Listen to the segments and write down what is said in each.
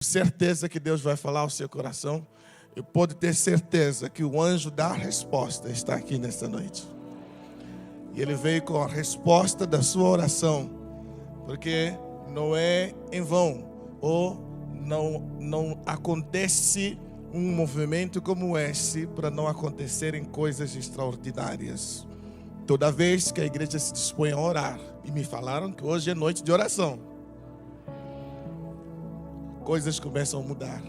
Certeza que Deus vai falar ao seu coração. E pode ter certeza que o anjo da resposta está aqui nesta noite. E ele veio com a resposta da sua oração, porque não é em vão, ou não acontece um movimento como esse para não acontecerem coisas extraordinárias. Toda vez que a igreja se dispõe a orar, e me falaram que hoje é noite de oração, coisas começam a mudar.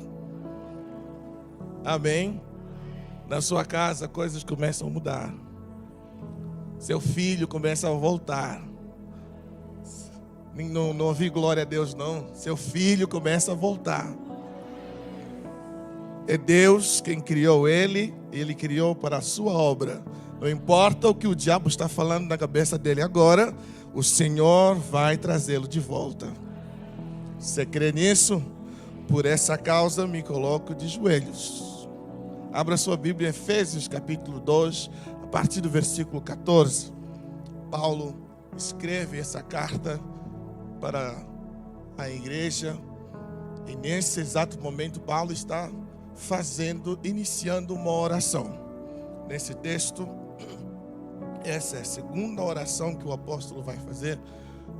Amém? Na sua casa, coisas começam a mudar. Seu filho começa a voltar. Não ouvi glória a Deus, não. Seu filho começa a voltar. É Deus quem criou ele, ele criou para a sua obra. Não importa o que o diabo está falando na cabeça dele agora, o Senhor vai trazê-lo de volta. Você crê nisso? Por essa causa me coloco de joelhos. Abra sua Bíblia em Efésios capítulo 2, a partir do versículo 14. Paulo escreve essa carta para a igreja. E nesse exato momento Paulo está iniciando uma oração. Nesse texto, essa é a segunda oração que o apóstolo vai fazer.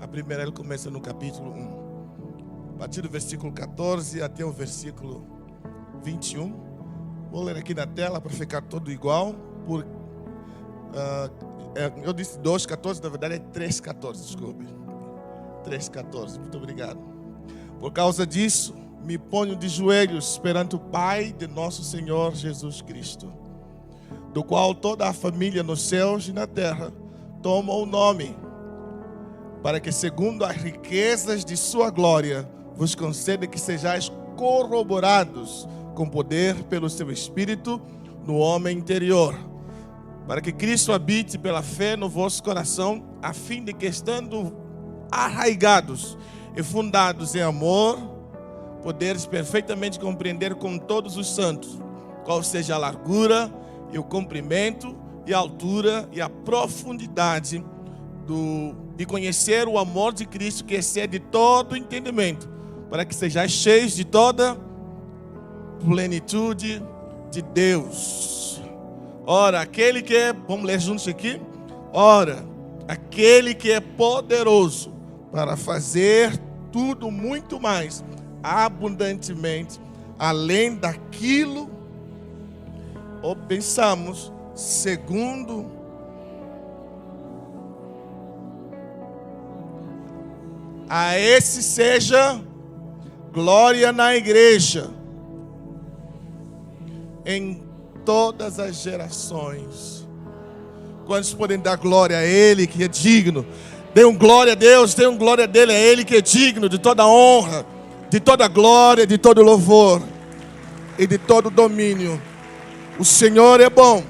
A primeira ele começa no capítulo 1. A partir do versículo 14 até o versículo 21. Vou ler aqui na tela para ficar tudo igual. Eu disse 2,14, na verdade é 3,14, desculpe. 3,14, muito obrigado. Por causa disso, me ponho de joelhos perante o Pai de nosso Senhor Jesus Cristo, do qual toda a família nos céus e na terra toma o nome, para que segundo as riquezas de sua glória vos conceda que sejais corroborados com poder pelo seu Espírito no homem interior, para que Cristo habite pela fé no vosso coração, a fim de que, estando arraigados e fundados em amor, poderes perfeitamente compreender com todos os santos qual seja a largura e o comprimento e a altura e a profundidade e conhecer o amor de Cristo, que excede todo entendimento, para que sejais cheios de toda plenitude de Deus. Ora, aquele que é, vamos ler juntos aqui? Ora, aquele que é poderoso para fazer tudo muito mais abundantemente, além daquilo ou pensamos, segundo a esse seja glória na igreja em todas as gerações. Quantos podem dar glória a Ele que é digno? Dê um glória a Deus, dê um glória dele a Ele que é digno de toda honra, de toda glória, de todo louvor e de todo domínio. O Senhor é bom,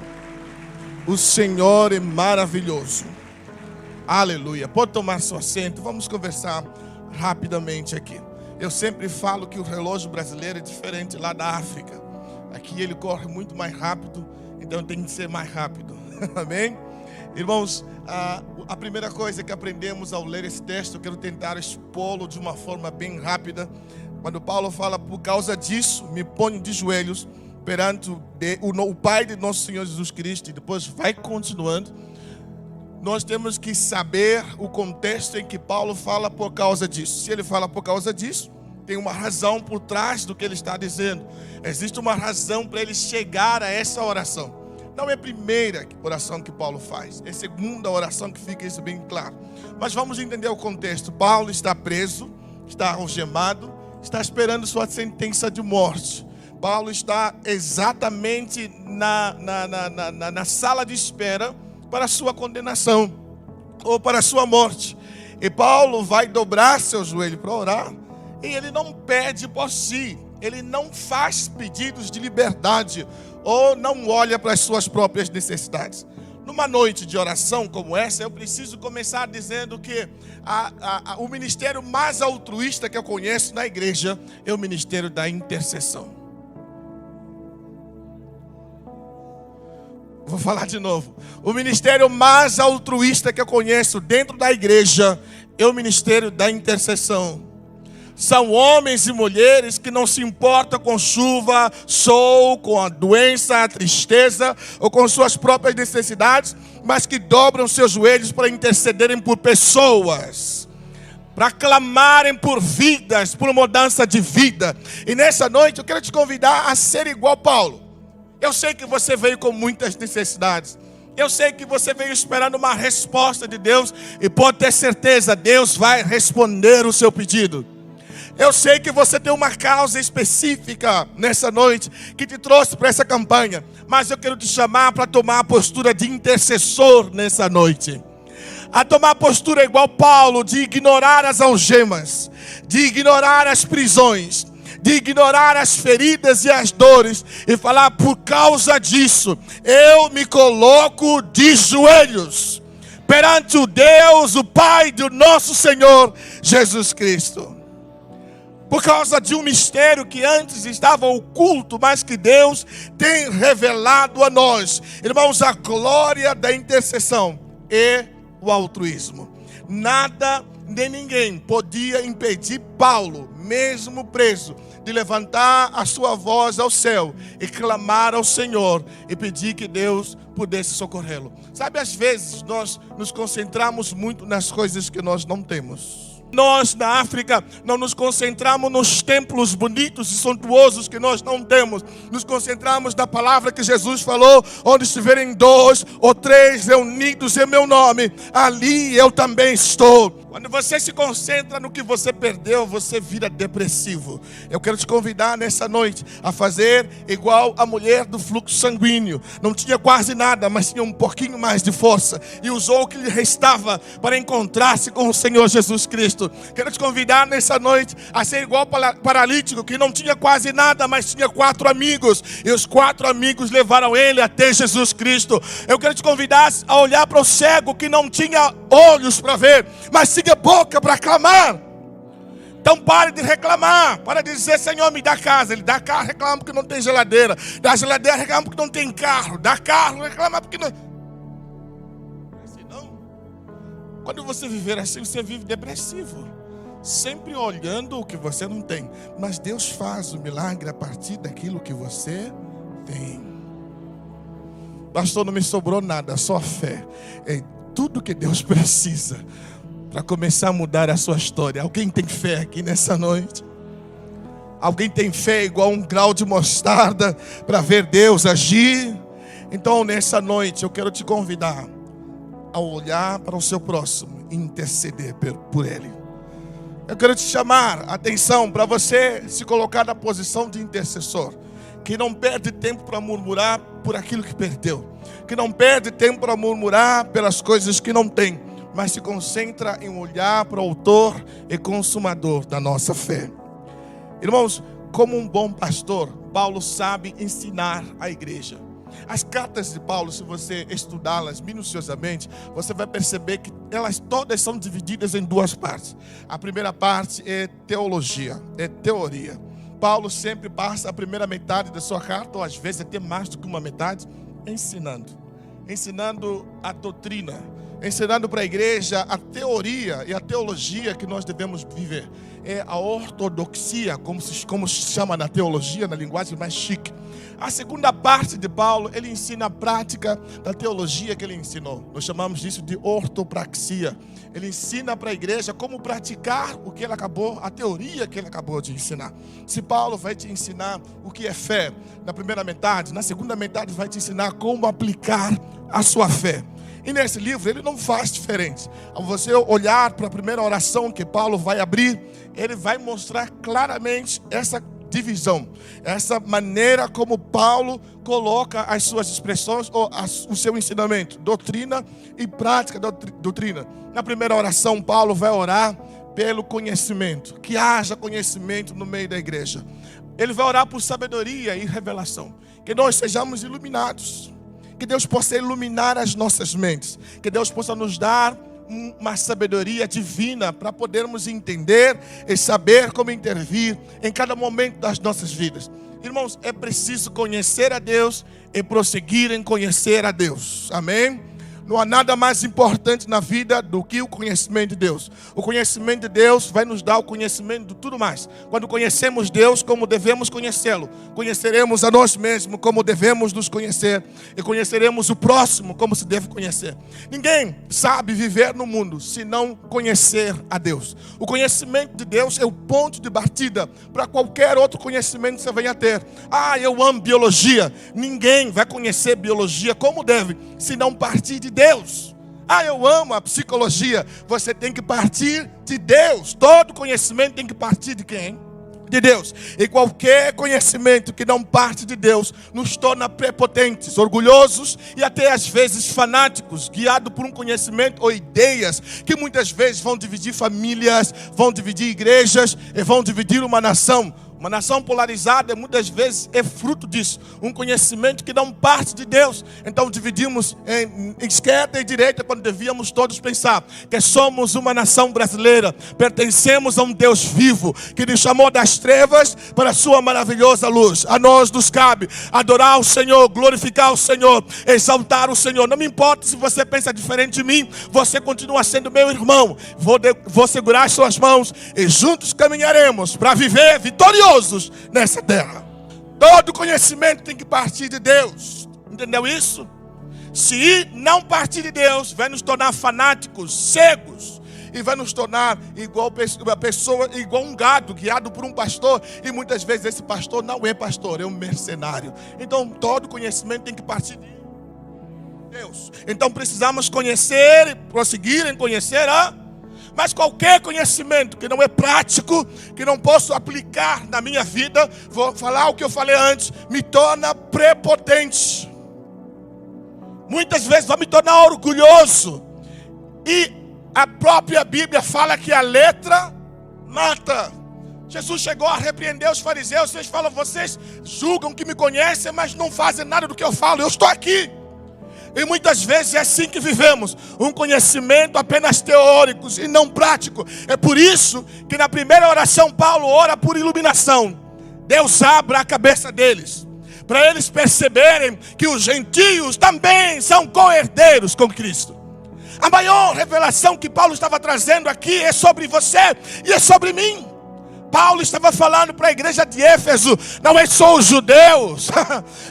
o Senhor é maravilhoso. Aleluia. Pode tomar seu assento, vamos conversar rapidamente aqui. Eu sempre falo que o relógio brasileiro é diferente lá da África. Aqui ele corre muito mais rápido, então tem que ser mais rápido. Amém? Irmãos, a primeira coisa que aprendemos ao ler esse texto, eu quero tentar expô-lo de uma forma bem rápida. Quando Paulo fala, por causa disso, me ponho de joelhos perante o Pai de nosso Senhor Jesus Cristo, e depois vai continuando. Nós temos que saber o contexto em que Paulo fala por causa disso. Se ele fala por causa disso, tem uma razão por trás do que ele está dizendo. Existe uma razão para ele chegar a essa oração. Não é a primeira oração que Paulo faz, é a segunda oração que fica isso bem claro. Mas vamos entender o contexto. Paulo está preso, está algemado, está esperando sua sentença de morte. Paulo está exatamente na sala de espera para a sua condenação ou para a sua morte. E Paulo vai dobrar seu joelho para orar, e ele não pede por si, ele não faz pedidos de liberdade ou não olha para as suas próprias necessidades. Numa noite de oração como essa, eu preciso começar dizendo que o ministério mais altruísta que eu conheço na igreja é o ministério da intercessão. Vou falar de novo. O ministério mais altruísta que eu conheço dentro da igreja é o ministério da intercessão. São homens e mulheres que não se importam com chuva, sol, com a doença, a tristeza ou com suas próprias necessidades, mas que dobram seus joelhos para intercederem por pessoas, para clamarem por vidas, por mudança de vida. E nessa noite eu quero te convidar a ser igual Paulo. Eu sei que você veio com muitas necessidades. Eu sei que você veio esperando uma resposta de Deus e pode ter certeza, Deus vai responder o seu pedido. Eu sei que você tem uma causa específica nessa noite que te trouxe para essa campanha, mas eu quero te chamar para tomar a postura de intercessor nessa noite. A tomar a postura igual Paulo, de ignorar as algemas, de ignorar as prisões, de ignorar as feridas e as dores e falar: por causa disso, eu me coloco de joelhos perante o Deus, o Pai do nosso Senhor Jesus Cristo. Por causa de um mistério que antes estava oculto, mas que Deus tem revelado a nós. Irmãos, a glória da intercessão e o altruísmo. Nada nem ninguém podia impedir Paulo, mesmo preso, de levantar a sua voz ao céu e clamar ao Senhor e pedir que Deus pudesse socorrê-lo. Sabe, às vezes nós nos concentramos muito nas coisas que nós não temos. Nós na África não nos concentramos nos templos bonitos e suntuosos que nós não temos. Nos concentramos na palavra que Jesus falou: onde estiverem 2 ou 3 reunidos em meu nome, ali eu também estou. Quando você se concentra no que você perdeu, você vira depressivo. Eu quero te convidar nessa noite a fazer igual a mulher do fluxo sanguíneo. Não tinha quase nada, mas tinha um pouquinho mais de força, e usou o que lhe restava para encontrar-se com o Senhor Jesus Cristo. Quero te convidar nessa noite a ser igual paralítico, que não tinha quase nada, mas tinha 4 amigos, e os 4 amigos levaram ele até Jesus Cristo. Eu quero te convidar a olhar para o cego, que não tinha olhos para ver, mas tinha boca para clamar. Então pare de reclamar, para de dizer: Senhor, me dá casa. Ele dá carro, reclama porque não tem geladeira. Dá geladeira, reclama porque não tem carro. Dá carro, reclama porque não... Assim não. Quando você viver assim, você vive depressivo, sempre olhando o que você não tem. Mas Deus faz o milagre a partir daquilo que você tem. Pastor, não me sobrou nada, só fé. É tudo que Deus precisa para começar a mudar a sua história. Alguém tem fé aqui nessa noite? Alguém tem fé igual um grau de mostarda para ver Deus agir? Então nessa noite eu quero te convidar a olhar para o seu próximo e interceder por ele. Eu quero te chamar a atenção para você se colocar na posição de intercessor, que não perde tempo para murmurar por aquilo que perdeu, que não perde tempo para murmurar pelas coisas que não tem, mas se concentra em olhar para o autor e consumador da nossa fé. Irmãos, como um bom pastor, Paulo sabe ensinar a igreja. As cartas de Paulo, se você estudá-las minuciosamente, você vai perceber que elas todas são divididas em 2 partes. A primeira parte é teologia, é teoria. Paulo sempre passa a primeira metade da sua carta, ou às vezes até mais do que uma metade, ensinando a doutrina, ensinando para a igreja a teoria e a teologia que nós devemos viver. É a ortodoxia, como se chama na teologia, na linguagem mais chique. A segunda parte de Paulo, ele ensina a prática da teologia que ele ensinou. Nós chamamos disso de ortopraxia. Ele ensina para a igreja como praticar o que ele acabou, a teoria que ele acabou de ensinar. Se Paulo vai te ensinar o que é fé na primeira metade, na segunda metade vai te ensinar como aplicar a sua fé. E nesse livro ele não faz diferente. Ao você olhar para a primeira oração que Paulo vai abrir, ele vai mostrar claramente essa divisão, essa maneira como Paulo coloca as suas expressões ou o seu ensinamento, doutrina e prática da doutrina. Na primeira oração, Paulo vai orar pelo conhecimento, que haja conhecimento no meio da igreja. Ele vai orar por sabedoria e revelação, que nós sejamos iluminados, que Deus possa iluminar as nossas mentes, que Deus possa nos dar uma sabedoria divina para podermos entender e saber como intervir em cada momento das nossas vidas. Irmãos, é preciso conhecer a Deus e prosseguir em conhecer a Deus. Amém? Não há nada mais importante na vida do que o conhecimento de Deus. O conhecimento de Deus vai nos dar o conhecimento de tudo mais. Quando conhecemos Deus como devemos conhecê-lo, conheceremos a nós mesmos como devemos nos conhecer. E conheceremos o próximo como se deve conhecer. Ninguém sabe viver no mundo se não conhecer a Deus. O conhecimento de Deus é o ponto de partida para qualquer outro conhecimento que você venha a ter. Eu amo biologia. Ninguém vai conhecer biologia como deve se não partir de Deus. Eu amo a psicologia. Você tem que partir de Deus. Todo conhecimento tem que partir de quem? De Deus. E qualquer conhecimento que não parte de Deus nos torna prepotentes, orgulhosos e até às vezes fanáticos, guiados por um conhecimento ou ideias que muitas vezes vão dividir famílias, vão dividir igrejas e vão dividir uma nação. Uma nação polarizada muitas vezes é fruto disso. Um conhecimento que não parte de Deus. Então dividimos em esquerda e direita quando devíamos todos pensar que somos uma nação brasileira. Pertencemos a um Deus vivo que nos chamou das trevas para a sua maravilhosa luz. A nós nos cabe adorar o Senhor, glorificar o Senhor, exaltar o Senhor. Não me importa se você pensa diferente de mim, você continua sendo meu irmão. Vou segurar as suas mãos e juntos caminharemos para viver vitorioso nessa terra. Todo conhecimento tem que partir de Deus. Entendeu isso? Se não partir de Deus, vai nos tornar fanáticos, cegos, e vai nos tornar igual um gado guiado por um pastor, e muitas vezes esse pastor não é pastor, é um mercenário. Então todo conhecimento tem que partir de Deus. Então precisamos conhecer, prosseguir em conhecer mas qualquer conhecimento que não é prático, que não posso aplicar na minha vida, vou falar o que eu falei antes, me torna prepotente. Muitas vezes vai me tornar orgulhoso. E a própria Bíblia fala que a letra mata. Jesus chegou a repreender os fariseus. Vocês julgam que me conhecem, mas não fazem nada do que eu falo. Eu estou aqui. E muitas vezes é assim que vivemos, um conhecimento apenas teórico e não prático. É por isso que na primeira oração Paulo ora por iluminação. Deus abra a cabeça deles, para eles perceberem que os gentios também são co-herdeiros com Cristo. A maior revelação que Paulo estava trazendo aqui é sobre você e é sobre mim. Paulo estava falando para a igreja de Éfeso, não é só os judeus,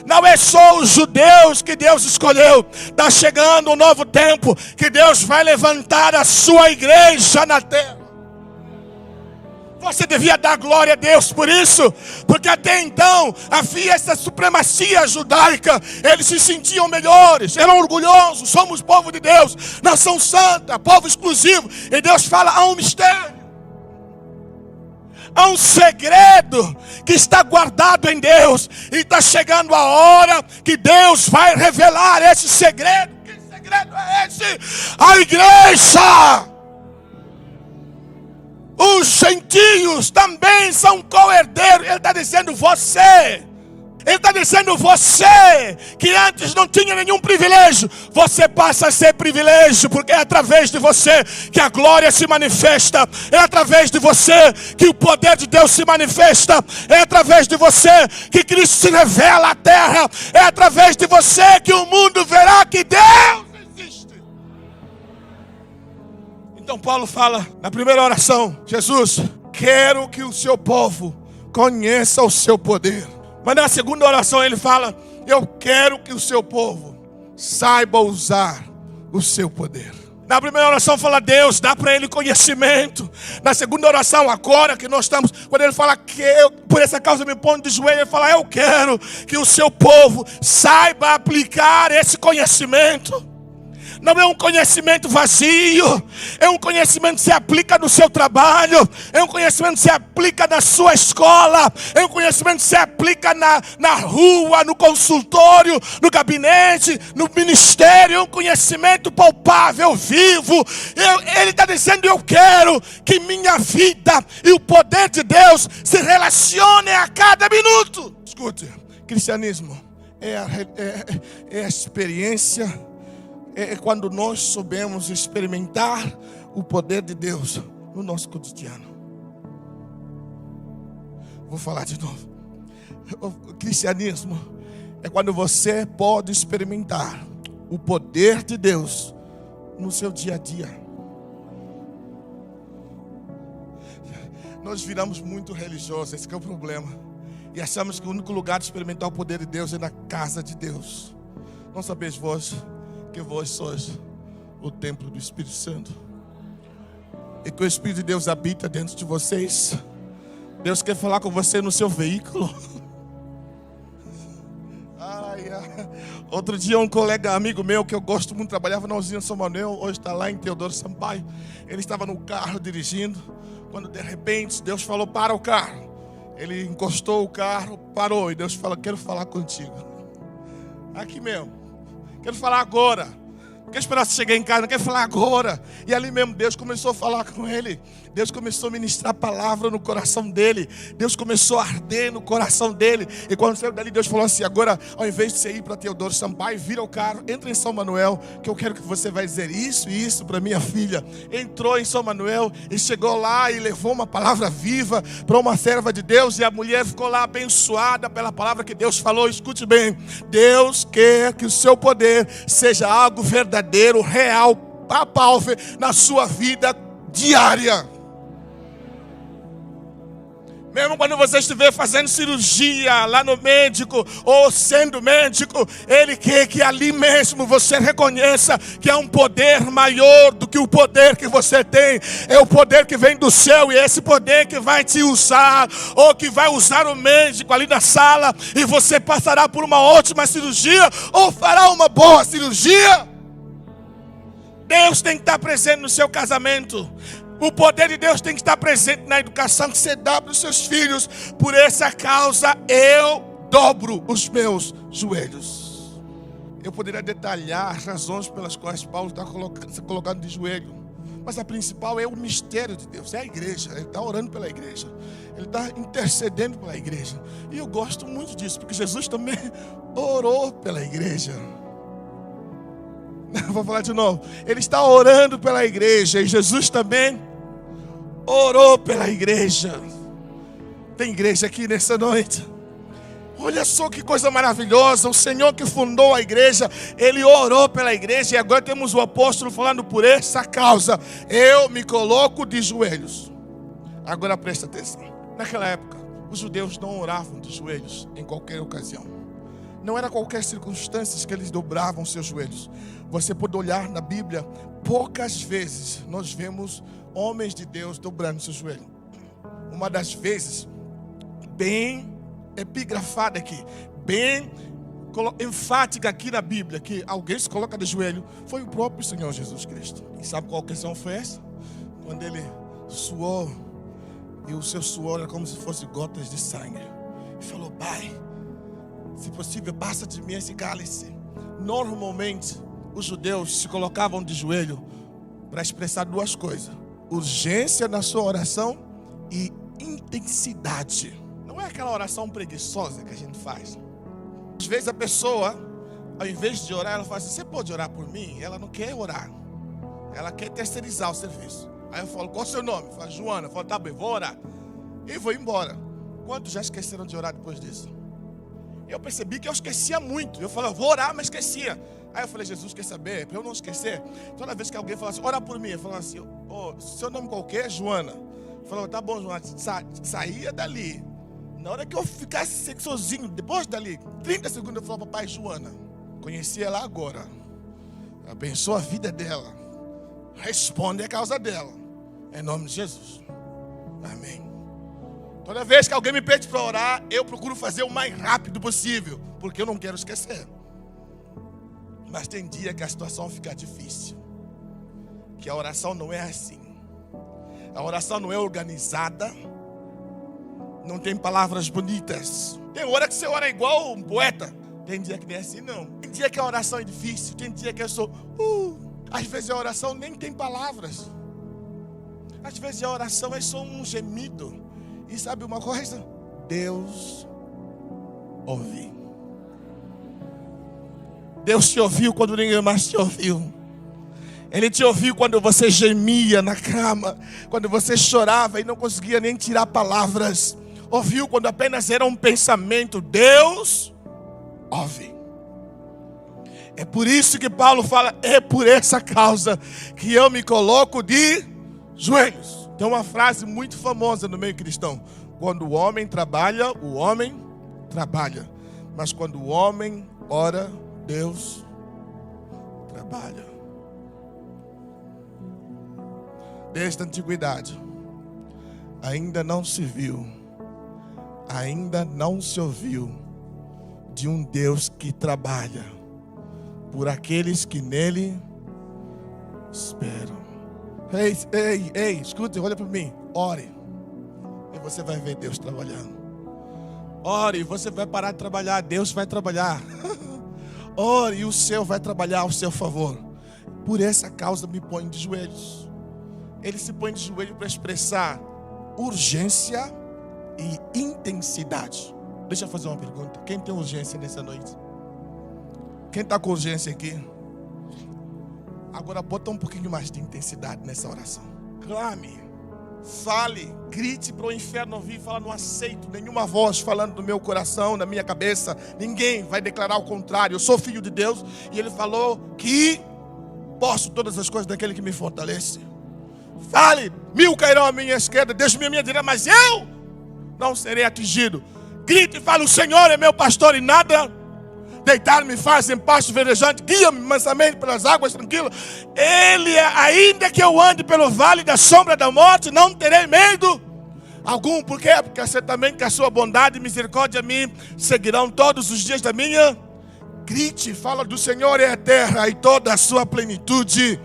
não é só os judeus que Deus escolheu. Está chegando um novo tempo, que Deus vai levantar a sua igreja na terra. Você devia dar glória a Deus por isso, porque até então havia essa supremacia judaica. Eles se sentiam melhores, eram orgulhosos. Somos povo de Deus, nação santa, povo exclusivo. E Deus fala, há um mistério. Há um segredo que está guardado em Deus. E está chegando a hora que Deus vai revelar esse segredo. Que segredo é esse? A igreja. Os gentios também são co-herdeiros. Ele está dizendo você. Ele está dizendo você, que antes não tinha nenhum privilégio, você passa a ser privilégio, porque é através de você que a glória se manifesta, é através de você que o poder de Deus se manifesta, é através de você que Cristo se revela à terra, é através de você que o mundo verá que Deus existe. Então Paulo fala na primeira oração, Jesus, quero que o seu povo conheça o seu poder. Mas na segunda oração ele fala, eu quero que o seu povo saiba usar o seu poder. Na primeira oração fala, Deus, dá para ele conhecimento. Na segunda oração, agora que nós estamos, quando ele fala que eu, por essa causa me ponho de joelho, ele fala, eu quero que o seu povo saiba aplicar esse conhecimento. Não é um conhecimento vazio, é um conhecimento que se aplica no seu trabalho, é um conhecimento que se aplica na sua escola, é um conhecimento que se aplica na rua, no consultório, no gabinete, no ministério, é um conhecimento palpável, vivo. Ele está dizendo, eu quero que minha vida e o poder de Deus se relacionem a cada minuto. Escute, cristianismo é a experiência. É quando nós soubemos experimentar o poder de Deus no nosso cotidiano. Vou falar de novo. O cristianismo é quando você pode experimentar o poder de Deus no seu dia a dia. Nós viramos muito religiosos, esse que é o problema. E achamos que o único lugar de experimentar o poder de Deus é na casa de Deus. Não sabeis vós que vós sois o templo do Espírito Santo, e que o Espírito de Deus habita dentro de vocês. Deus quer falar com você no seu veículo. Outro dia um colega amigo meu, que eu gosto muito, trabalhava na usina São Manuel, hoje está lá em Teodoro Sampaio. Ele estava no carro dirigindo, quando de repente Deus falou: para o carro. Ele encostou o carro, parou, e Deus falou: quero falar contigo. Aqui mesmo, quero falar agora. Não quer esperar você chegar em casa, não quer falar agora. E ali mesmo Deus começou a falar com ele. Deus começou a ministrar a palavra no coração dele. Deus começou a arder no coração dele. E quando saiu dali, Deus falou assim: agora, ao invés de você ir para Teodoro Sampaio, vira o carro, entra em São Manuel, que eu quero que você vai dizer isso e isso para minha filha. Entrou em São Manuel e chegou lá e levou uma palavra viva para uma serva de Deus. E a mulher ficou lá abençoada pela palavra que Deus falou. Escute bem, Deus quer que o seu poder seja algo verdadeiro, real, palpável na sua vida diária. Mesmo quando você estiver fazendo cirurgia lá no médico, ou sendo médico, Ele quer que ali mesmo você reconheça que há um poder maior do que o poder que você tem. É o poder que vem do céu, e é esse poder que vai te usar, ou que vai usar o médico ali na sala, e você passará por uma ótima cirurgia, ou fará uma boa cirurgia. Deus tem que estar presente no seu casamento. O poder de Deus tem que estar presente na educação que você dá para os seus filhos. Por essa causa eu dobro os meus joelhos. Eu poderia detalhar as razões pelas quais Paulo está se colocando de joelho. Mas a principal é o mistério de Deus, é a igreja. Ele está orando pela igreja, ele está intercedendo pela igreja. E eu gosto muito disso, porque Jesus também orou pela igreja. Vou falar de novo. Ele está orando pela igreja, e Jesus também orou pela igreja. Tem igreja aqui nessa noite? Olha só que coisa maravilhosa. O Senhor que fundou a igreja, Ele orou pela igreja. E agora temos o apóstolo falando: por essa causa eu me coloco de joelhos. Agora presta atenção. Naquela época, os judeus não oravam de joelhos em qualquer ocasião. Não era qualquer circunstância que eles dobravam seus joelhos. Você pode olhar na Bíblia, poucas vezes nós vemos homens de Deus dobrando seu joelho. Uma das vezes, bem epigrafada aqui, bem enfática aqui na Bíblia, que alguém se coloca de joelho, foi o próprio Senhor Jesus Cristo. E sabe qual questão foi essa? Quando ele suou, e o seu suor era como se fosse gotas de sangue. E falou: Pai, se possível, passa de mim esse cálice. Normalmente, os judeus se colocavam de joelho para expressar duas coisas: urgência na sua oração e intensidade. Não é aquela oração preguiçosa que a gente faz. Às vezes a pessoa, ao invés de orar, ela fala assim: você pode orar por mim? Ela não quer orar, ela quer terceirizar o serviço. Aí eu falo: qual é o seu nome? Fala: Joana. Eu falo: tá bem, vou orar. E vou embora. Quantos já esqueceram de orar depois disso? Eu percebi que eu esquecia muito. Eu falava: vou orar, mas esquecia. Aí eu falei: Jesus, quer saber? Para eu não esquecer, toda vez que alguém falasse: ora por mim, eu falava assim: seu nome qualquer é Joana. Eu falava: tá bom, Joana. Saía dali. Na hora que eu ficasse sozinho, depois dali, 30 segundos, eu falava: papai, Joana. Conheci ela agora. Abençoa a vida dela. Responde a causa dela. Em nome de Jesus. Amém. Toda vez que alguém me pede para orar, eu procuro fazer o mais rápido possível, porque eu não quero esquecer. Mas tem dia que a situação fica difícil, que a oração não é assim. A oração não é organizada, não tem palavras bonitas. Tem hora que você ora igual um poeta. Tem dia que nem é assim, não. Tem dia que a oração é difícil, tem dia que eu sou Às vezes a oração nem tem palavras. Às vezes a oração é só um gemido. E sabe uma coisa? Deus ouve. Deus te ouviu quando ninguém mais te ouviu. Ele te ouviu quando você gemia na cama, quando você chorava e não conseguia nem tirar palavras. Ouviu quando apenas era um pensamento. Deus ouve. É por isso que Paulo fala, é por essa causa que eu me coloco de joelhos. Tem uma frase muito famosa no meio cristão: quando o homem trabalha, o homem trabalha. Mas quando o homem ora, Deus trabalha. Desde a antiguidade, ainda não se viu, ainda não se ouviu de um Deus que trabalha por aqueles que nele esperam. Ei, escute, olha para mim. Ore, e você vai ver Deus trabalhando. Ore, e você vai parar de trabalhar, Deus vai trabalhar. Ore, e o céu vai trabalhar ao seu favor. Por essa causa me põe de joelhos. Ele se põe de joelho para expressar urgência e intensidade. Deixa eu fazer uma pergunta. Quem tem urgência nessa noite? Quem está com urgência aqui? Agora bota um pouquinho mais de intensidade nessa oração. Clame, fale, grite para o inferno ouvir e fala: não aceito nenhuma voz falando do meu coração, da minha cabeça. Ninguém vai declarar o contrário. Eu sou filho de Deus e Ele falou que posso todas as coisas daquele que me fortalece. Fale, 1000 cairão à minha esquerda, 10.000 à minha direita, mas eu não serei atingido. Grite e fale: o Senhor é meu pastor e nada deitar-me faz em pasto verdejante, guia-me mansamente pelas águas tranquilas. Ele, ainda que eu ande pelo vale da sombra da morte, não terei medo algum. Por quê? Porque certamente que a sua bondade e misericórdia me seguirão todos os dias da minha. Grite, fala: do Senhor é a terra e toda a sua plenitude.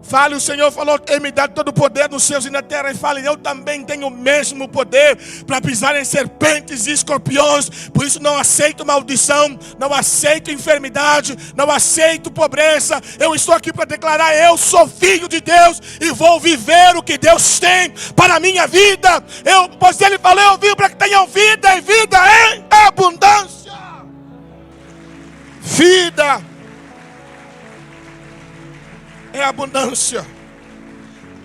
Fale: o Senhor falou, Ele me dá todo o poder nos céus e na terra. E fale: eu também tenho o mesmo poder para pisar em serpentes e escorpiões. Por isso não aceito maldição, não aceito enfermidade, não aceito pobreza. Eu estou aqui para declarar: eu sou filho de Deus e vou viver o que Deus tem para a minha vida. Pois Ele falou: eu vim para que tenham vida e vida em abundância. Vida é abundância.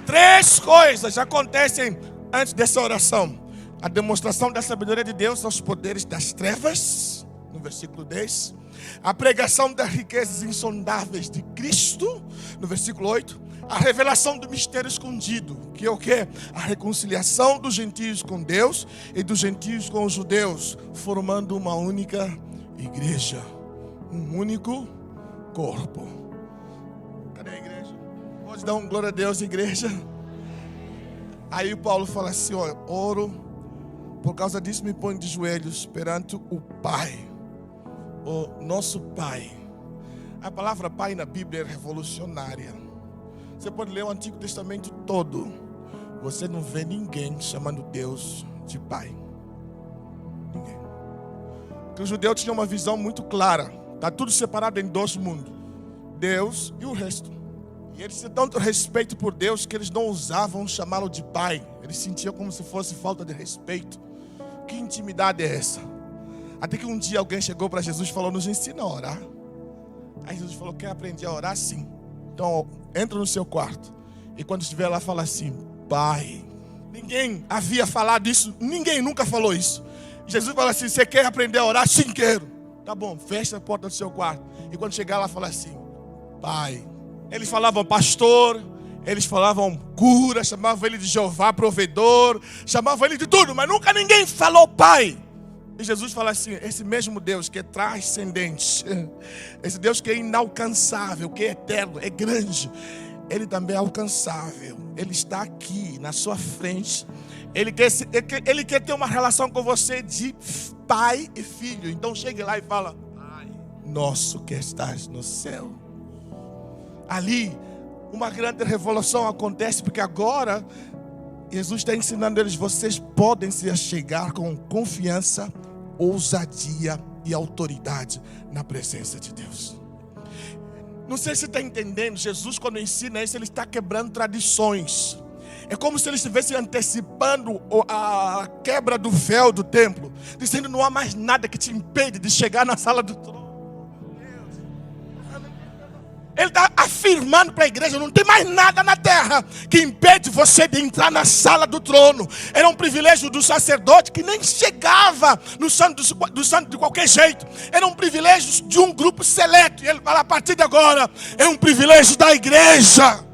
3 coisas acontecem antes dessa oração: a demonstração da sabedoria de Deus aos poderes das trevas, no versículo 10. A pregação das riquezas insondáveis de Cristo, no versículo 8. A revelação do mistério escondido, que é o quê? A reconciliação dos gentios com Deus e dos gentios com os judeus, formando uma única igreja, um único corpo. Cadê a igreja? Pode dar um glória a Deus, igreja? Aí o Paulo fala assim: ó, oro, por causa disso me ponho de joelhos perante o Pai, o nosso Pai. A palavra Pai na Bíblia é revolucionária. Você pode ler o Antigo Testamento todo, você não vê ninguém chamando Deus de Pai. Ninguém. Porque o judeu tinha uma visão muito clara: está tudo separado em 2 mundos, Deus e o resto. E eles tinham tanto respeito por Deus que eles não ousavam chamá-lo de Pai. Eles sentiam como se fosse falta de respeito. Que intimidade é essa? Até que um dia alguém chegou para Jesus e falou: nos ensina a orar. Aí Jesus falou: quer aprender a orar? Sim. Então entra no seu quarto e quando estiver lá fala assim: Pai. Ninguém havia falado isso, ninguém nunca falou isso. Jesus fala assim: você quer aprender a orar? Sim, quero. Tá bom, fecha a porta do seu quarto e quando chegar lá fala assim: Pai. Eles falavam pastor, eles falavam cura, chamavam ele de Jeová provedor, chamavam ele de tudo, mas nunca ninguém falou Pai. E Jesus fala assim: esse mesmo Deus que é transcendente, esse Deus que é inalcançável, que é eterno, é grande, Ele também é alcançável. Ele está aqui na sua frente. Ele quer ter uma relação com você de pai e filho. Então chegue lá e fala: Pai nosso que estás no céu. Ali uma grande revolução acontece, porque agora Jesus está ensinando eles: vocês podem se achegar com confiança, ousadia e autoridade na presença de Deus. Não sei se você está entendendo. Jesus, quando ensina isso, Ele está quebrando tradições. É como se Ele estivesse antecipando a quebra do véu do templo, dizendo: não há mais nada que te impede de chegar na sala do trono. Ele está afirmando para a igreja: não tem mais nada na terra terra que impede você de entrar na sala do trono. Era um privilégio do sacerdote que nem chegava no santo de qualquer jeito. Era um privilégio de um grupo seleto. E ele fala, a partir de agora, é um privilégio da igreja.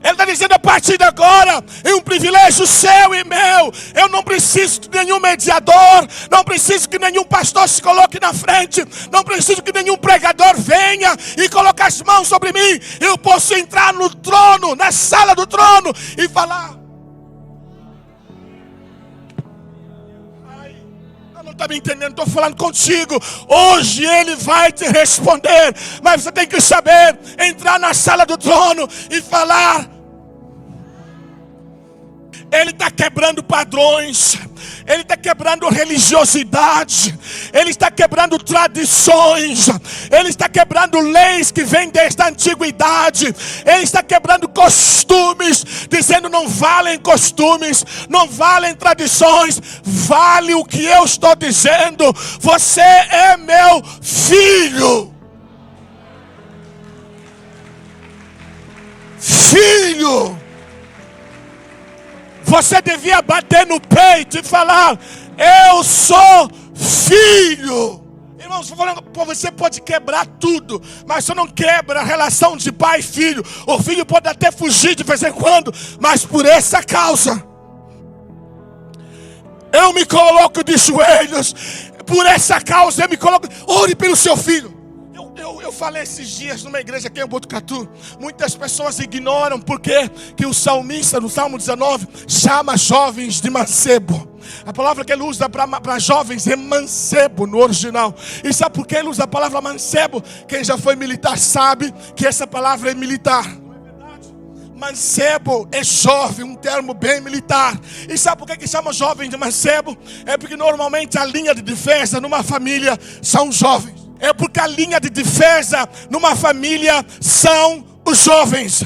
Ele está dizendo, a partir de agora, é um privilégio seu e meu. Eu não preciso de nenhum mediador. Não preciso que nenhum pastor se coloque na frente. Não preciso que nenhum pregador venha e coloque as mãos sobre mim. Eu posso entrar no trono, na sala do trono e falar. Não está me entendendo, estou falando contigo. Hoje Ele vai te responder. Mas você tem que saber entrar na sala do trono e falar. Ele está quebrando padrões. Ele está quebrando religiosidade. Ele está quebrando tradições. Ele está quebrando leis que vêm desde a antiguidade. Ele está quebrando costumes, dizendo não valem costumes, não valem tradições, vale o que eu estou dizendo. Você é meu filho. Filho. Você devia bater no peito e falar, eu sou filho. Irmãos, você pode quebrar tudo, mas você não quebra a relação de pai e filho. O filho pode até fugir de vez em quando, mas por essa causa, eu me coloco de joelhos. Por essa causa eu me coloco. Ore pelo seu filho. Eu falei esses dias numa igreja aqui em Botucatu. Muitas pessoas ignoram porque que o salmista no Salmo 19 chama jovens de mancebo. A palavra que ele usa para jovens é mancebo no original. E sabe por que ele usa a palavra mancebo? Quem já foi militar sabe que essa palavra é militar. Mancebo é jovem, um termo bem militar. E sabe por que chama jovem de mancebo? É porque normalmente a linha de defesa numa família são jovens. É porque a linha de defesa numa família são os jovens.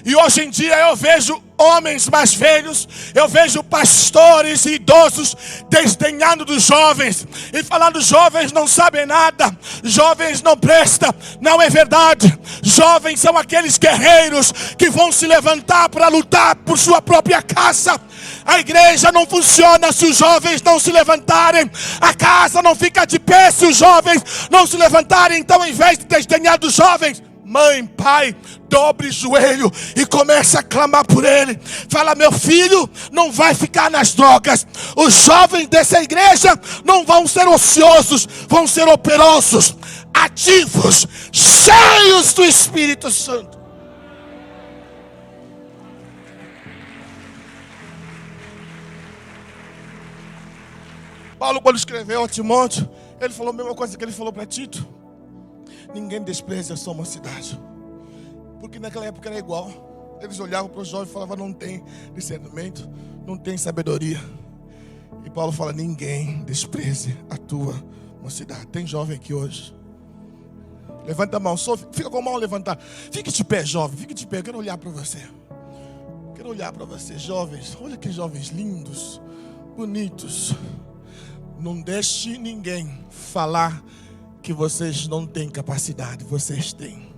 E hoje em dia eu vejo homens mais velhos, eu vejo pastores e idosos desdenhando dos jovens e falando, jovens não sabem nada, jovens não prestam. Não é verdade. Jovens são aqueles guerreiros que vão se levantar para lutar por sua própria casa. A igreja não funciona se os jovens não se levantarem. A casa não fica de pé se os jovens não se levantarem. Então, em vez de desdenhar dos jovens, mãe, pai, dobre o joelho e comece a clamar por ele. Fala, meu filho não vai ficar nas drogas. Os jovens dessa igreja não vão ser ociosos, vão ser operosos, ativos, cheios do Espírito Santo. Paulo, quando escreveu a Timóteo, ele falou a mesma coisa que ele falou para Tito. Ninguém despreza a sua mocidade. Porque naquela época era igual. Eles olhavam para os jovens e falavam, não tem discernimento, não tem sabedoria. E Paulo fala, ninguém despreze a tua mocidade. Tem jovem aqui hoje? Levanta a mão, fica com a mão levantada. Fique de pé, jovem, fique de pé. Eu quero olhar para você. Quero olhar para você, jovens. Olha que jovens lindos, bonitos. Não deixe ninguém falar que vocês não têm capacidade. Vocês têm.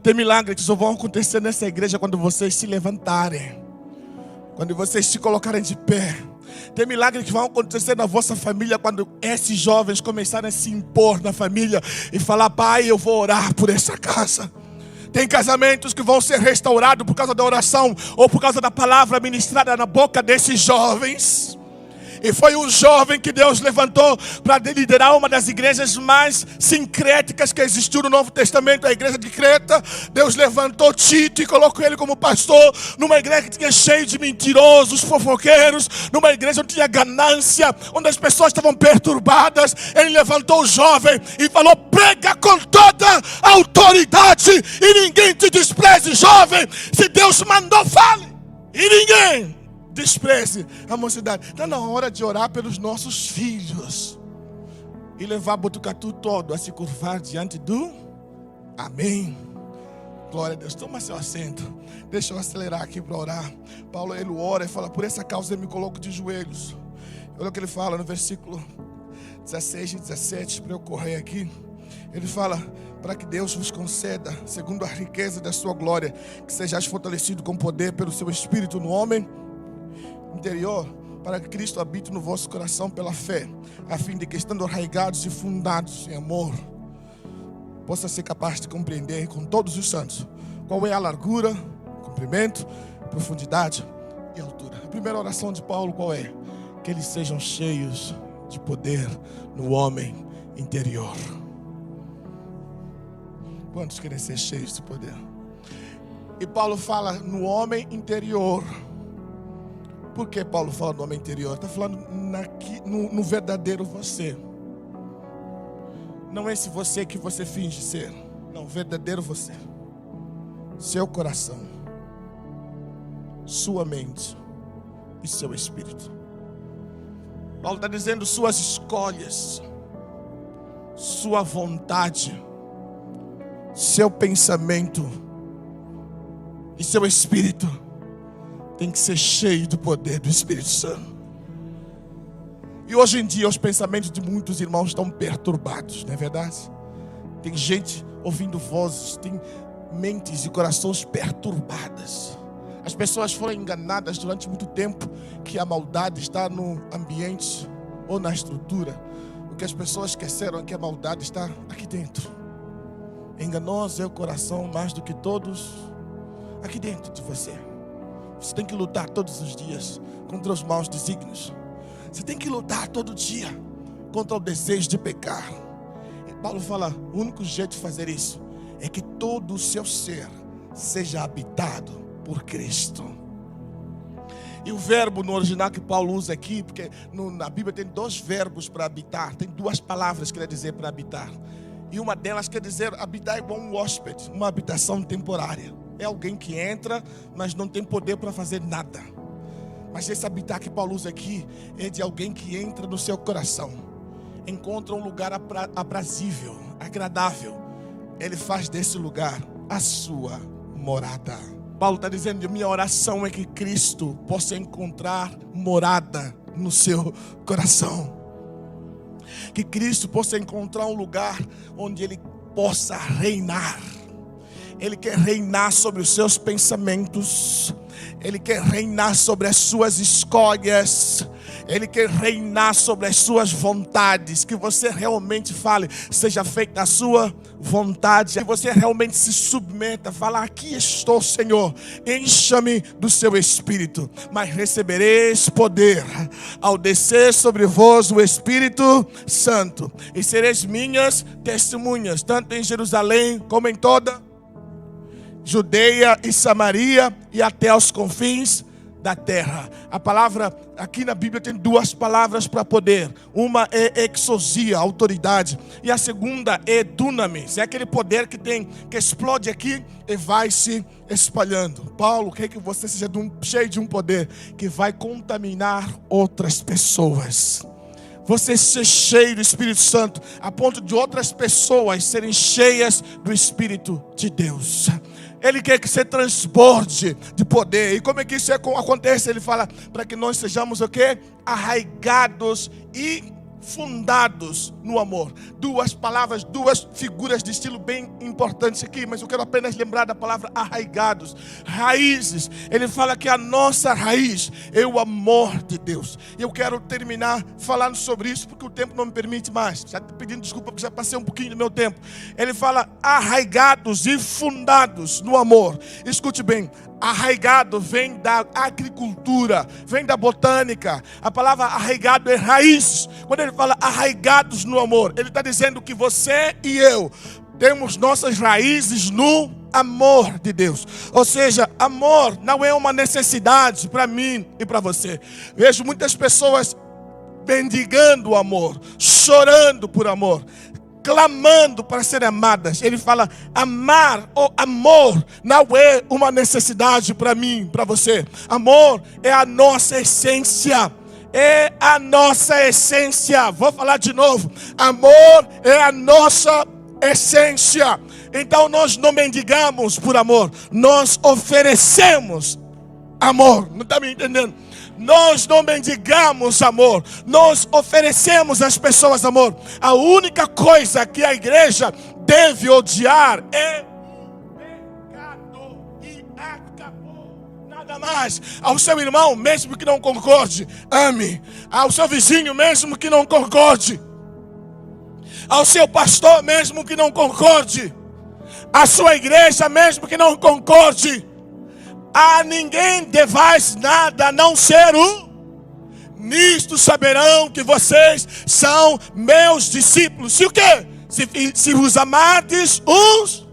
Tem milagres que só vão acontecer nessa igreja quando vocês se levantarem, quando vocês se colocarem de pé. Tem milagres que vão acontecer na vossa família quando esses jovens começarem a se impor na família e falar, pai, eu vou orar por essa casa. Tem casamentos que vão ser restaurados por causa da oração ou por causa da palavra ministrada na boca desses jovens. E foi um jovem que Deus levantou para liderar uma das igrejas mais sincréticas que existiu no Novo Testamento, a igreja de Creta. Deus levantou Tito e colocou ele como pastor numa igreja que tinha cheio de mentirosos, fofoqueiros, numa igreja onde tinha ganância, onde as pessoas estavam perturbadas. Ele levantou o jovem e falou, prega com toda a autoridade e ninguém te despreze, jovem. Se Deus mandou, fale. E ninguém despreze a mocidade. Está na hora de orar pelos nossos filhos e levar Botucatu todo a se curvar diante do Amém. Glória a Deus. Toma seu assento. Deixa eu acelerar aqui para orar. Paulo, ele ora e fala, por essa causa eu me coloco de joelhos. Olha o que ele fala no versículo 16 e 17, para eu correr aqui. Ele fala, para que Deus vos conceda, segundo a riqueza da sua glória, que sejais fortalecido com poder pelo seu Espírito no homem interior, para que Cristo habite no vosso coração pela fé, a fim de que, estando arraigados e fundados em amor, possa ser capaz de compreender com todos os santos qual é a largura, comprimento, profundidade e altura. A primeira oração de Paulo qual é? Que eles sejam cheios de poder no homem interior. Quantos querem ser cheios de poder? E Paulo fala no homem interior. Por que Paulo fala no homem interior? Está falando no verdadeiro você. Não é esse você que você finge ser. Não, verdadeiro você. Seu coração, sua mente e seu espírito. Paulo está dizendo suas escolhas, sua vontade, seu pensamento e seu espírito tem que ser cheio do poder do Espírito Santo. E hoje em dia os pensamentos de muitos irmãos estão perturbados, não é verdade? Tem gente ouvindo vozes, tem mentes e corações perturbadas. As pessoas foram enganadas durante muito tempo que a maldade está no ambiente ou na estrutura. O que as pessoas esqueceram é que a maldade está aqui dentro. Enganoso é o coração mais do que todos aqui dentro de você. Você tem que lutar todos os dias contra os maus desígnios. Você tem que lutar todo dia contra o desejo de pecar. E Paulo fala, o único jeito de fazer isso é que todo o seu ser seja habitado por Cristo. E o verbo no original que Paulo usa aqui, porque na Bíblia tem dois verbos para habitar, tem duas palavras que quer dizer para habitar. E uma delas quer dizer habitar igual um hóspede, uma habitação temporária. É alguém que entra, mas não tem poder para fazer nada. Mas esse habitar que Paulo usa aqui é de alguém que entra no seu coração, encontra um lugar aprazível, agradável. Ele faz desse lugar a sua morada. Paulo está dizendo, minha oração é que Cristo possa encontrar morada no seu coração. Que Cristo possa encontrar um lugar onde Ele possa reinar. Ele quer reinar sobre os seus pensamentos. Ele quer reinar sobre as suas escolhas. Ele quer reinar sobre as suas vontades. Que você realmente fale, seja feita a sua vontade. Que você realmente se submeta. Fala, aqui estou, Senhor. Encha-me do seu Espírito. Mas recebereis poder ao descer sobre vós o Espírito Santo. E sereis minhas testemunhas, tanto em Jerusalém como em toda Judeia e Samaria e até aos confins da terra. A palavra aqui na Bíblia tem duas palavras para poder. Uma é exousia, autoridade, e a segunda é dunamis, é aquele poder que explode aqui e vai se espalhando. Paulo quer que você seja cheio de um poder que vai contaminar outras pessoas. Você ser cheio do Espírito Santo a ponto de outras pessoas serem cheias do Espírito de Deus. Ele quer que você transborde de poder. E como é que isso acontece? Ele fala para que nós sejamos o quê? Arraigados e fundados no amor. Duas palavras, duas figuras de estilo bem importantes aqui, mas eu quero apenas lembrar da palavra arraigados, raízes. Ele fala que a nossa raiz é o amor de Deus. E eu quero terminar falando sobre isso porque o tempo não me permite mais. Já pedindo desculpa porque já passei um pouquinho do meu tempo. Ele fala arraigados e fundados no amor. Escute bem. Arraigado vem da agricultura, vem da botânica. A palavra arraigado é raiz. Quando ele fala arraigados no amor, ele está dizendo que você e eu temos nossas raízes no amor de Deus. Ou seja, amor não é uma necessidade para mim e para você. Vejo muitas pessoas mendigando o amor, chorando por amor, clamando para serem amadas. Ele fala, amar ou amor não é uma necessidade para mim, para você. Amor é a nossa essência. É a nossa essência. Vou falar de novo. Amor é a nossa essência. Então nós não mendigamos por amor. Nós oferecemos amor. Não está me entendendo? Nós não mendigamos amor, nós oferecemos às pessoas amor. A única coisa que a igreja deve odiar é o pecado e acabou. Nada mais. Ao seu irmão, mesmo que não concorde, ame. Ao seu vizinho, mesmo que não concorde. Ao seu pastor, mesmo que não concorde. À sua igreja, mesmo que não concorde. A ninguém devais nada a não ser o. Nisto saberão que vocês são meus discípulos. Se o quê? Se vos amardes uns.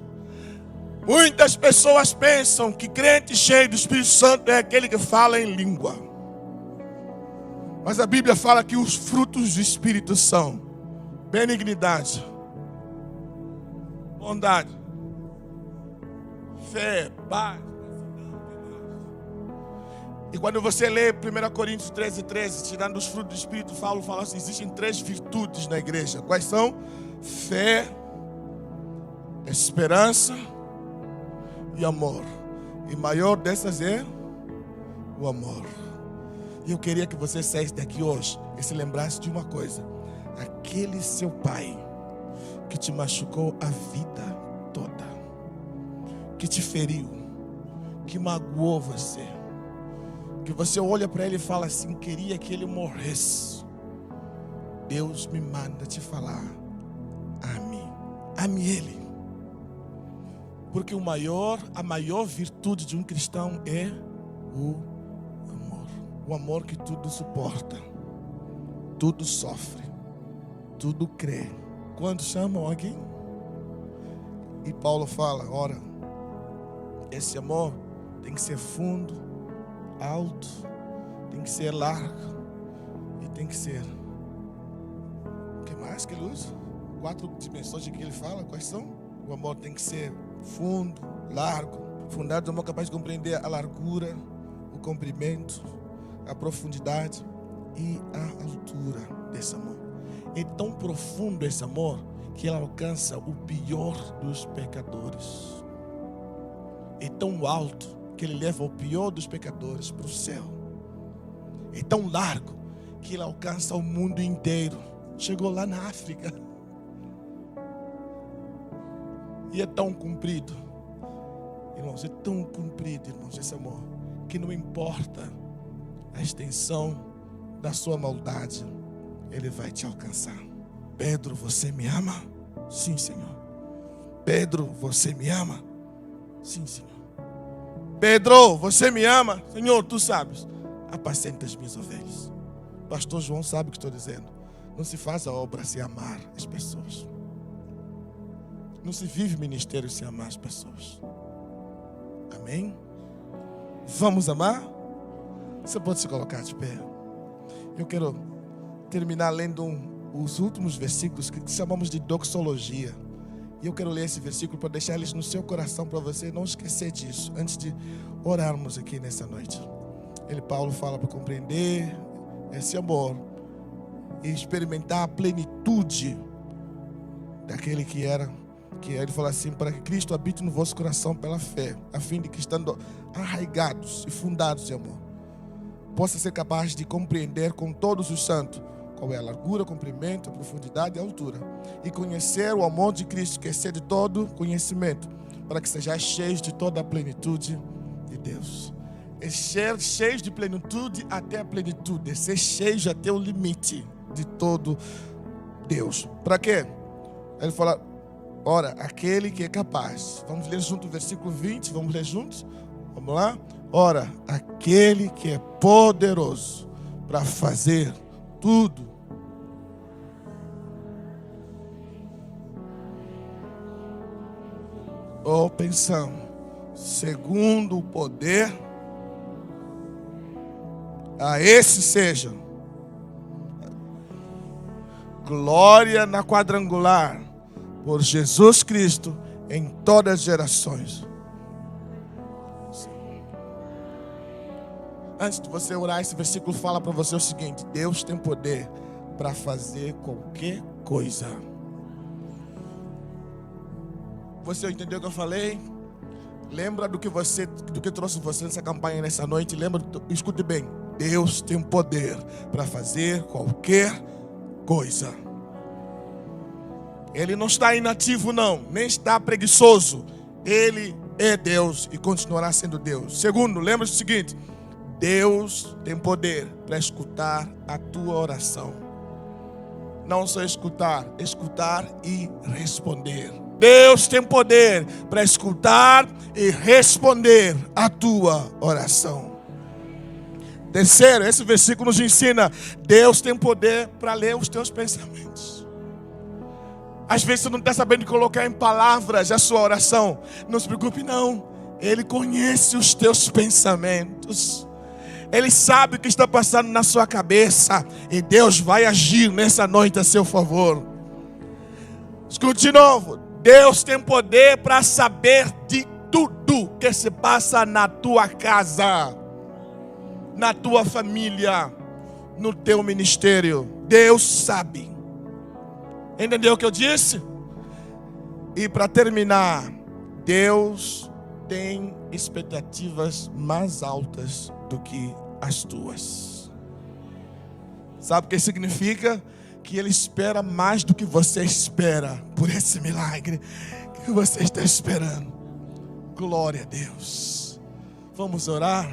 Muitas pessoas pensam que crente cheio do Espírito Santo é aquele que fala em língua. Mas a Bíblia fala que os frutos do Espírito são benignidade, bondade, fé, paz. E quando você lê 1 Coríntios 13:13, tirando os frutos do Espírito, fala assim, existem 3 virtudes na igreja. Quais são? Fé, esperança e amor. E maior dessas é o amor. E eu queria que você saísse daqui hoje e se lembrasse de uma coisa. Aquele seu pai que te machucou a vida toda, que te feriu, que magoou você, que você olha para ele e fala assim, queria que ele morresse. Deus me manda te falar, ame ele. Porque a maior virtude de um cristão é o amor. O amor que tudo suporta, tudo sofre, tudo crê. Quando chamam alguém, e Paulo fala, ora, esse amor tem que ser fundo, alto, tem que ser largo e tem que ser. O que mais que ele usa? 4 dimensões de que ele fala, quais são? O amor tem que ser fundo, largo. Fundado no amor capaz de compreender a largura, o comprimento, a profundidade e a altura desse amor. É tão profundo esse amor que ele alcança o pior dos pecadores. É tão alto que ele leva o pior dos pecadores para o céu. É tão largo que ele alcança o mundo inteiro. Chegou lá na África. E é tão comprido, irmãos, é tão comprido, irmãos, esse amor, que não importa a extensão da sua maldade, ele vai te alcançar. Pedro, você me ama? Sim, Senhor. Pedro, você me ama? Sim, Senhor. Pedro, você me ama? Senhor, tu sabes, apacenta as minhas ovelhas. Pastor João sabe o que estou dizendo. Não se faz a obra sem amar as pessoas. Não se vive ministério sem amar as pessoas. Amém? Vamos amar? Você pode se colocar de pé. Eu quero terminar lendo os últimos versículos que chamamos de doxologia. E eu quero ler esse versículo para deixar eles no seu coração, para você não esquecer disso, antes de orarmos aqui nessa noite. Paulo fala para compreender esse amor e experimentar a plenitude daquele que era. Que ele fala assim, para que Cristo habite no vosso coração pela fé, a fim de que, estando arraigados e fundados em amor, possa ser capaz de compreender com todos os santos qual é a largura, o comprimento, a profundidade e a altura, e conhecer o amor de Cristo, que excede todo conhecimento, para que sejais cheios de toda a plenitude de Deus. É ser cheios de plenitude até a plenitude, é ser cheios até o limite de todo Deus. Para quê? Ele fala, ora, aquele que é capaz. Vamos ler junto o versículo 20. Vamos ler juntos? Vamos lá? Ora, aquele que é poderoso para fazer tudo. Ou pensamos, segundo o poder, a esse seja glória na quadrangular, por Jesus Cristo, em todas as gerações. Antes de você orar, esse versículo fala para você o seguinte: Deus tem poder para fazer qualquer coisa. Você entendeu o que eu falei? Lembra do que trouxe você nessa campanha nessa noite? Lembra? Escute bem. Deus tem poder para fazer qualquer coisa. Ele não está inativo não, nem está preguiçoso. Ele é Deus e continuará sendo Deus. Segundo, lembre-se do seguinte: Deus tem poder para escutar a tua oração. Não só escutar, escutar e responder. Deus tem poder para escutar e responder a tua oração. Terceiro, esse versículo nos ensina: Deus tem poder para ler os teus pensamentos. Às vezes você não está sabendo colocar em palavras a sua oração. Não se preocupe não. Ele conhece os teus pensamentos. Ele sabe o que está passando na sua cabeça. E Deus vai agir nessa noite a seu favor. Escute de novo. Deus tem poder para saber de tudo que se passa na tua casa, na tua família, no teu ministério. Deus sabe. Entendeu o que eu disse? E para terminar, Deus tem expectativas mais altas do que as tuas. Sabe o que significa? Que Ele espera mais do que você espera por esse milagre que você está esperando. Glória a Deus. Vamos orar.